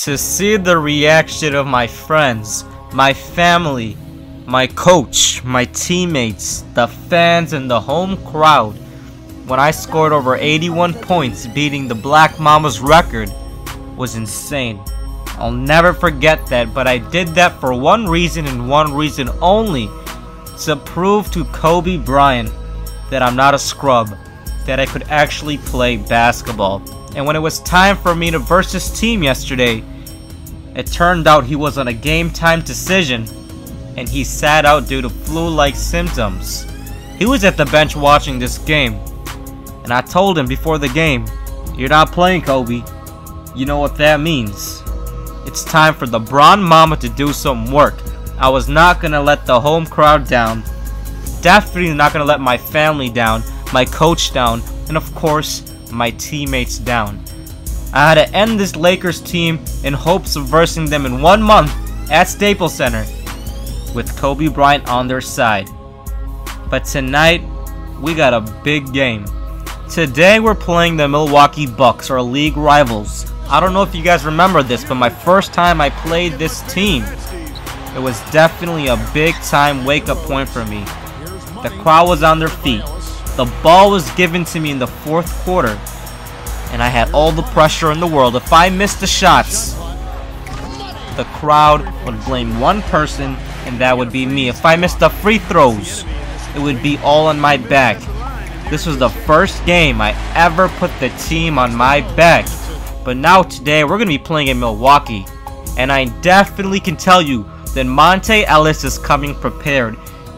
To see the reaction of my friends, my family, my coach, my teammates, the fans, and the home crowd when I scored over 81 points beating the Black Mamba's record was insane. I'll never forget that, but I did that for one reason and one reason only: to prove to Kobe Bryant that I'm not a scrub, that I could actually play basketball. And when it was time for me to verse his team yesterday, it turned out he was on a game time decision and he sat out due to flu-like symptoms. He was at the bench watching this game, and I told him before the game, "You're not playing, Kobe. You know what that means. It's time for the Bron Mamba to do some work." I was not gonna let the home crowd down. Definitely not gonna let my family down, my coach down, and of course, my teammates down. I had to end this Lakers team in hopes of versing them in 1 month at Staples Center with Kobe Bryant on their side. But tonight, we got a big game. Today we're playing the Milwaukee Bucks, our league rivals. I don't know if you guys remember this, but my first time I played this team, it was definitely a big time wake up point for me. The crowd was on their feet. The ball was given to me in the fourth quarter, and I had all the pressure in the world. If I missed the shots, the crowd would blame one person, and that would be me. If I missed the free throws, it would be all on my back. This was the first game I ever put the team on my back. But now today we're going to be playing in Milwaukee, and I definitely can tell you that Monte Ellis is coming prepared.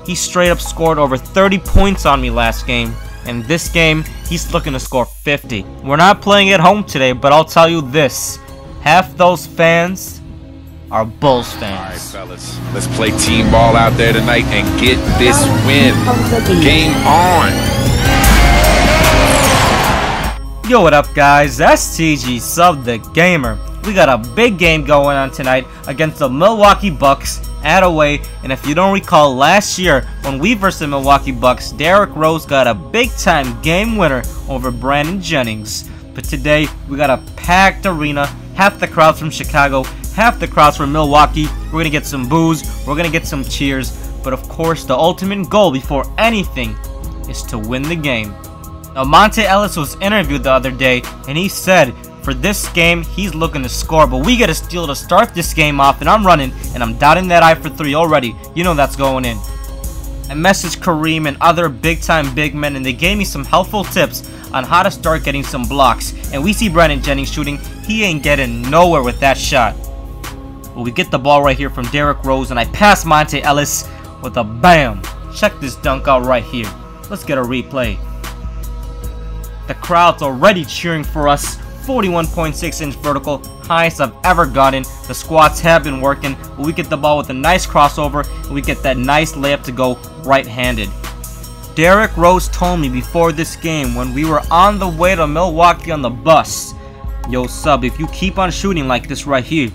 He straight up scored over 30 points on me last game, and this game he's looking to score 50. We're not playing at home today, but I'll tell you this: half those fans are Bulls fans. Alright fellas, let's play team ball out there tonight and get this win. Game on! Yo, what up guys, that's TG Sub the Gamer. We got a big game going on tonight against the Milwaukee Bucks at away, and if you don't recall, last year when we versed the Milwaukee Bucks, Derrick Rose got a big time game winner over Brandon Jennings. But today we got a packed arena, half the crowd's from Chicago, half the crowd's from Milwaukee. We're gonna get some boos, we're gonna get some cheers, but of course the ultimate goal before anything is to win the game. Now Monte Ellis was interviewed the other day, and he said for this game he's looking to score, but we get a steal to start this game off, and I'm running and I'm dotting that I for 3 already. You know that's going in. I messaged Kareem and other big time big men, and they gave me some helpful tips on how to start getting some blocks. And we see Brandon Jennings shooting. He ain't getting nowhere with that shot. But we get the ball right here from Derrick Rose, and I pass Monte Ellis with a bam. Check this dunk out right here. Let's get a replay. The crowd's already cheering for us. 41.6 inch vertical, highest I've ever gotten. The squats have been working, but we get the ball with a nice crossover, and we get that nice layup to go right-handed. Derrick Rose told me before this game when we were on the way to Milwaukee on the bus, "Yo Sub, if you keep on shooting like this right here,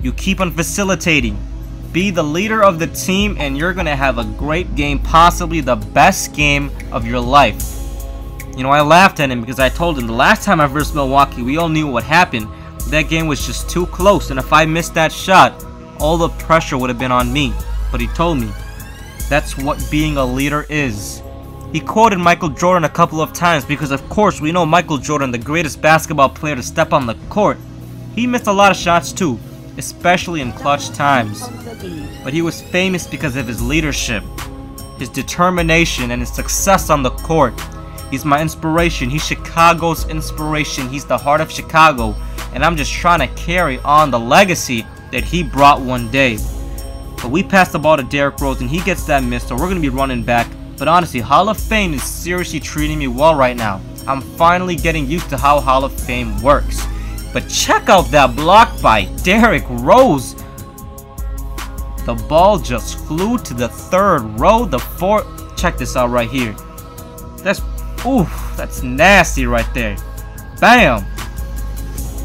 you keep on facilitating, be the leader of the team, and you're gonna have a great game, possibly the best game of your life." You know, I laughed at him because I told him the last time I versed Milwaukee, we all knew what happened. That game was just too close, and if I missed that shot, all the pressure would have been on me. But he told me, that's what being a leader is. He quoted Michael Jordan a couple of times because of course we know Michael Jordan, the greatest basketball player to step on the court. He missed a lot of shots too, especially in clutch times. But he was famous because of his leadership, his determination, and his success on the court. He's my inspiration. He's Chicago's inspiration. He's the heart of Chicago. And I'm just trying to carry on the legacy that he brought one day. But we pass the ball to Derrick Rose, and he gets that miss, so we're going to be running back. But honestly, Hall of Fame is seriously treating me well right now. I'm finally getting used to how Hall of Fame works. But check out that block by Derrick Rose. The ball just flew to the third row, the fourth. Check this out right here. That's nasty right there. Bam!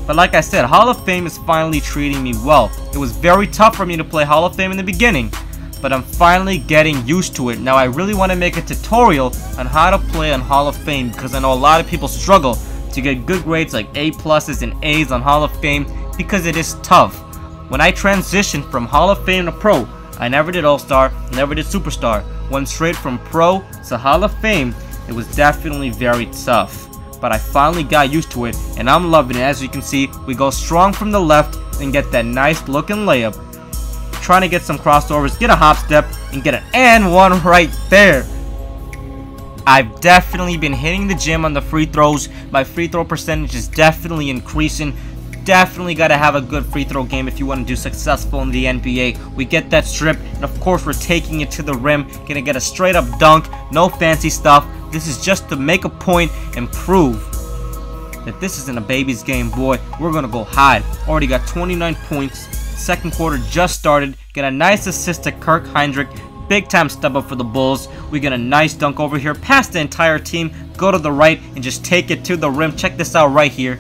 But like I said, Hall of Fame is finally treating me well. It was very tough for me to play Hall of Fame in the beginning, but I'm finally getting used to it. Now I really want to make a tutorial on how to play on Hall of Fame because I know a lot of people struggle to get good grades like A+s and A's on Hall of Fame. because it is tough. When I transitioned from Hall of Fame to Pro, I never did All-Star, never did Superstar. Went straight from Pro to Hall of Fame. It was definitely very tough. But I finally got used to it, and I'm loving it. As you can see, we go strong from the left and get that nice looking layup. Trying to get some crossovers, get a hop step, and get an and one right there. I've definitely been hitting the gym on the free throws. My free throw percentage is definitely increasing. Definitely got to have a good free throw game if you want to do successful in the NBA. We get that strip, and of course we're taking it to the rim. Gonna get a straight up dunk, no fancy stuff. This is just to make a point and prove that this isn't a baby's game, boy. We're gonna go high. Already got 29 points. Second quarter just started. Get a nice assist to Kirk Heinrich. Big time step up for the Bulls. We get a nice dunk over here past the entire team. Go to the right and just take it to the rim. Check this out right here.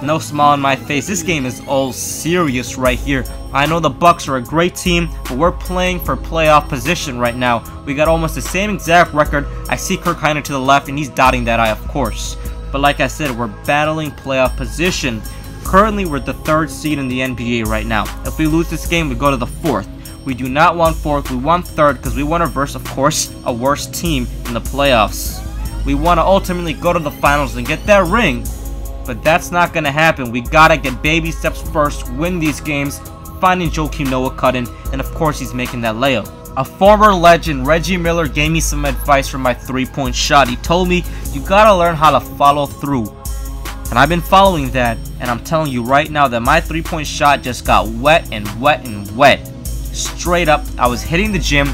No smile on my face. This game is all serious right here. I know the Bucks are a great team, but we're playing for playoff position right now. We got almost the same exact record. I see Kirk Heinrich to the left, and he's dotting that I, of course. But like I said, we're battling playoff position. Currently, we're the 3rd seed in the NBA right now. If we lose this game, we go to the 4th. We do not want 4th, we want 3rd because we want to verse, of course, a worse team in the playoffs. We want to ultimately go to the finals and get that ring. But that's not going to happen. We got to get baby steps first, win these games, finding Joakim Noah cutting, and of course he's making that layup. A former legend, Reggie Miller, gave me some advice for my 3-point shot. He told me, you got to learn how to follow through. And I've been following that, and I'm telling you right now that my 3-point shot just got wet and wet and wet. Straight up, I was hitting the gym,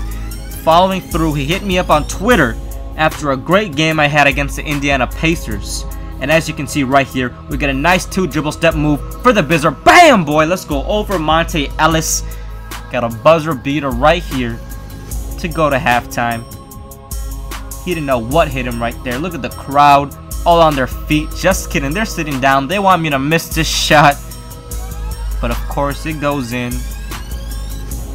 following through. He hit me up on Twitter after a great game I had against the Indiana Pacers. And as you can see right here, we get a nice 2-dribble step move for the buzzer. Bam, boy! Let's go over Monte Ellis. Got a buzzer beater right here to go to halftime. He didn't know what hit him right there. Look at the crowd all on their feet. Just kidding. They're sitting down. They want me to miss this shot. But of course, it goes in.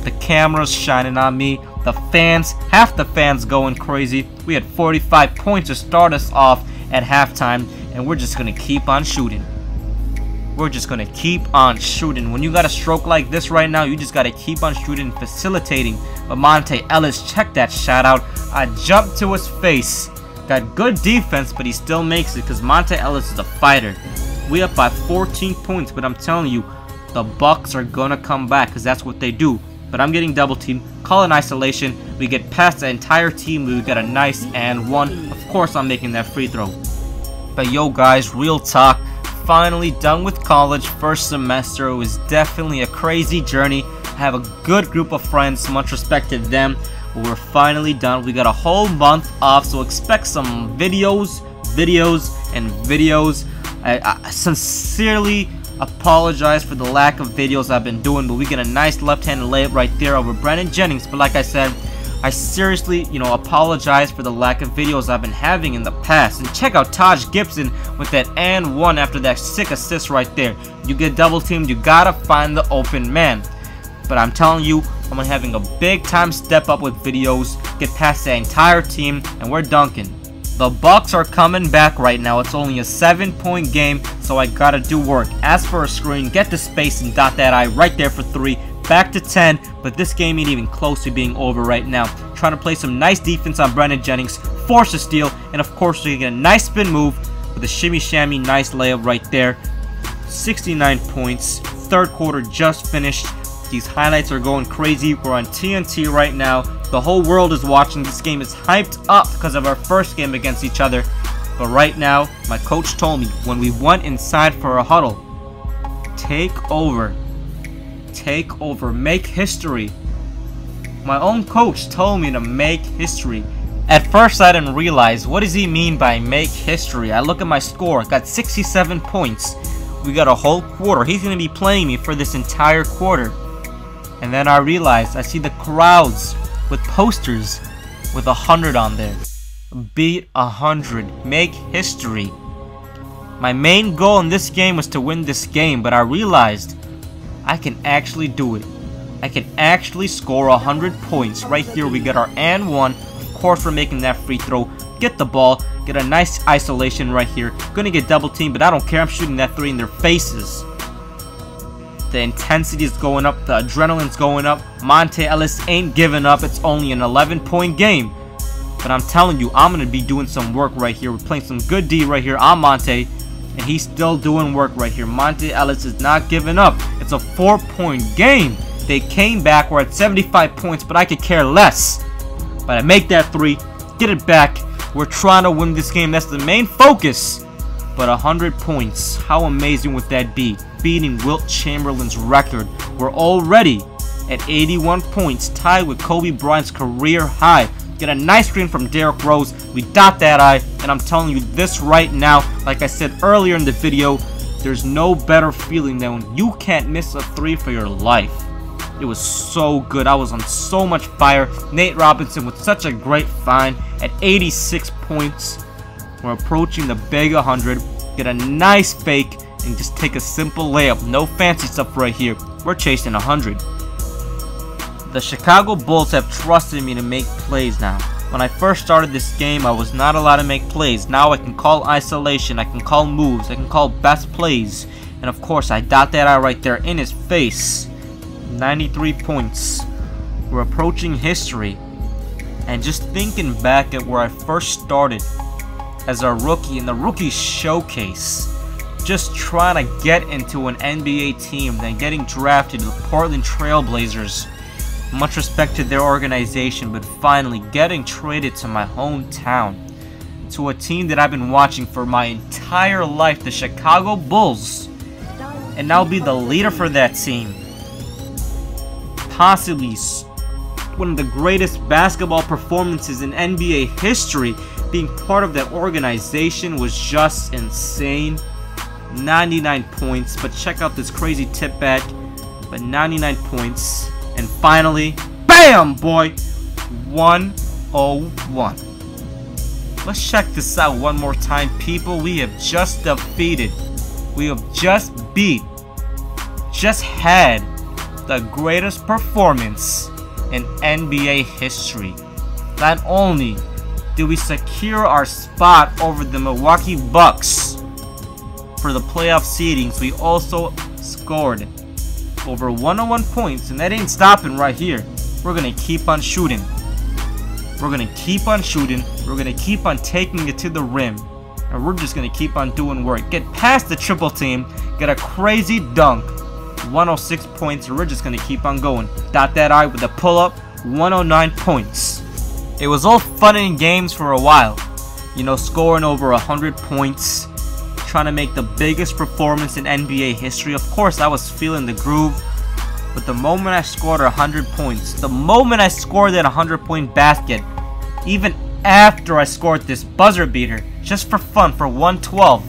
The camera's shining on me. The fans, half the fans going crazy. We had 45 points to start us off at halftime. And we're just going to keep on shooting. We're just going to keep on shooting. When you got a stroke like this right now, you just got to keep on shooting and facilitating. But Monte Ellis, check that shot out. I jumped to his face. Got good defense, but he still makes it because Monte Ellis is a fighter. We up by 14 points, but I'm telling you, the Bucks are going to come back because that's what they do. But I'm getting double teamed. Call an isolation. We get past the entire team. We get a nice and one. Of course, I'm making that free throw. But yo guys, real talk, finally done with college, first semester. It was definitely a crazy journey. I have a good group of friends, much respect to them. But we're finally done. We got a whole month off, so expect some videos. I sincerely apologize for the lack of videos I've been doing, but we get a nice left-handed layup right there over Brandon Jennings. But like I said, I seriously, apologize for the lack of videos I've been having in the past. And check out Taj Gibson with that and one after that sick assist right there. You get double teamed, you gotta find the open man. But I'm telling you, I'm having a big time step up with videos, get past the entire team, and we're dunking. The Bucks are coming back right now. It's only a 7-point game, so I gotta do work. Ask for a screen, get the space, and dot that I right there for 3. Back to 10, but this game ain't even close to being over right now. Trying to play some nice defense on Brandon Jennings, force a steal, and of course we get a nice spin move with a shimmy shammy nice layup right there. 69 points. Third quarter just finished. These highlights are going crazy. We're on TNT right now. The whole world is watching. This game is hyped up because of our first game against each other. But right now, my coach told me when we went inside for a huddle, take over, make history. My own coach told me to make history. At first I didn't realize, what does he mean by make history? I look at my score, got 67 points. We got a whole quarter. He's going to be playing me for this entire quarter. And then I realized, I see the crowds with posters with 100 on there. Beat 100. Make history. My main goal in this game was to win this game, but I realized I can actually do it. I can actually score 100 points. Right here we get our and one. Of course we're making that free throw. Get the ball. Get a nice isolation right here. Gonna get double teamed, but I don't care. I'm shooting that 3 in their faces. The intensity is going up, the adrenaline's going up. Monte Ellis ain't giving up. It's only an 11-point game. But I'm telling you, I'm going to be doing some work right here. We're playing some good D right here on Monte. And he's still doing work right here. Monte Ellis is not giving up. It's a 4-point game. They came back. We're at 75 points, but I could care less. But I make that 3. Get it back. We're trying to win this game. That's the main focus. But 100 points. How amazing would that be? Beating Wilt Chamberlain's record. We're already at 81 points, tied with Kobe Bryant's career high. Get a nice screen from Derrick Rose. We dot that I, and I'm telling you this right now, like I said earlier in the video, there's no better feeling than when you can't miss a 3 for your life. It was so good. I was on so much fire. Nate Robinson with such a great find at 86 points. We're approaching the big 100. Get a nice fake and just take a simple layup. No fancy stuff right here. We're chasing 100. The Chicago Bulls have trusted me to make plays now. When I first started this game, I was not allowed to make plays. Now I can call isolation, I can call moves, I can call best plays. And of course, I dot that I right there in his face. 93 points. We're approaching history. And just thinking back at where I first started as a rookie in the rookie showcase, just trying to get into an NBA team, then getting drafted to the Portland Trail Blazers. Much respect to their organization, but finally getting traded to my hometown, to a team that I've been watching for my entire life, the Chicago Bulls, and now be the leader for that team. Possibly one of the greatest basketball performances in NBA history. Being part of that organization was just insane. 99 points, but check out this crazy tip back. But 99 points. And finally, BAM, boy! 101. Let's check this out one more time, people. We have just defeated. We have just had the greatest performance in NBA history. Not only did we secure our spot over the Milwaukee Bucks for the playoff seedings, we also scored over 101 points, and that ain't stopping right here. We're gonna keep on shooting. We're gonna keep on shooting. We're gonna keep on taking it to the rim, and we're just gonna keep on doing work. Get past the triple team, get a crazy dunk, 106 points, and we're just gonna keep on going. Dot that I with a pull-up, 109 points. It was all fun and games for a while, you know, scoring over 100 points, trying to make the biggest performance in NBA history. Of course, I was feeling the groove, but the moment I scored 100 points, the moment I scored that 100-point basket, even after I scored this buzzer beater, just for fun, for 112,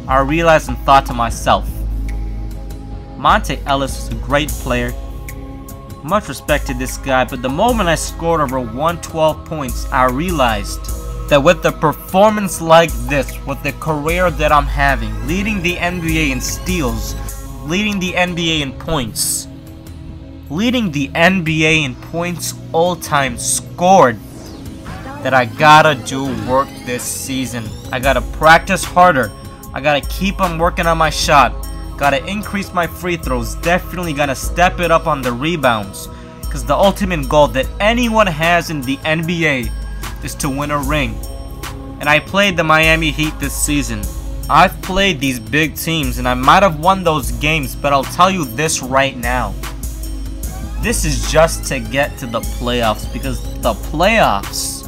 I realized and thought to myself, Monte Ellis is a great player. Much respect to this guy, but the moment I scored over 112 points, I realized that with a performance like this, with the career that I'm having, leading the NBA in steals, leading the NBA in points, leading the NBA in points all time scored, that I gotta do work this season. I gotta practice harder. I gotta keep on working on my shot. Gotta increase my free throws. Definitely gotta step it up on the rebounds. Because the ultimate goal that anyone has in the NBA is to win a ring. And I played the Miami Heat this season. I've played these big teams and I might have won those games, but I'll tell you this right now. This is just to get to the playoffs, because the playoffs,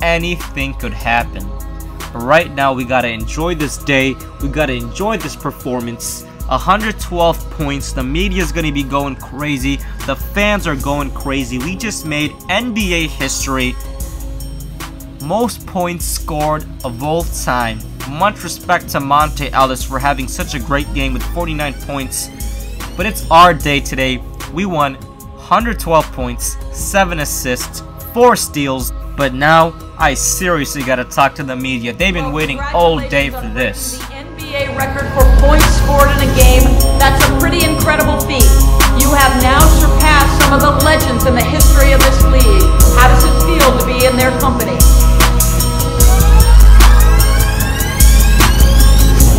anything could happen. But right now we gotta enjoy this day. We gotta enjoy this performance. 112 points. The media's gonna be going crazy. The fans are going crazy. We just made NBA history. Most points scored of all time. Much respect to Monte Ellis for having such a great game with 49 points. But it's our day today. We won 112 points, 7 assists, 4 steals. But now, I seriously gotta talk to the media. They've been waiting all day for this. The NBA record for points scored in a game, that's a pretty incredible feat. You have now surpassed some of the legends in the history of this league. How does it feel to be in their company?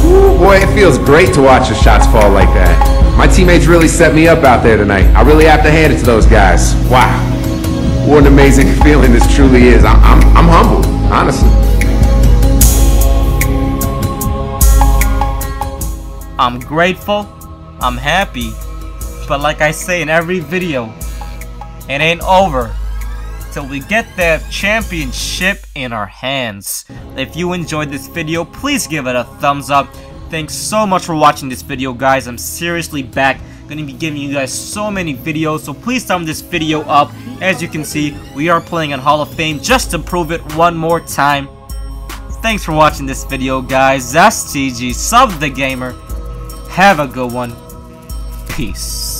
Ooh, boy, it feels great to watch the shots fall like that. My teammates really set me up out there tonight. I really have to hand it to those guys. Wow. What an amazing feeling this truly is. I'm humbled, honestly. I'm grateful. I'm happy. But like I say in every video, it ain't over till we get that championship in our hands. If you enjoyed this video, please give it a thumbs up. Thanks so much for watching this video, guys. I'm seriously back. Gonna be giving you guys so many videos, so please thumb this video up. As you can see, we are playing on Hall of Fame just to prove it one more time. Thanks for watching this video, guys. TheRealSTG, sub the gamer. Have a good one. Peace.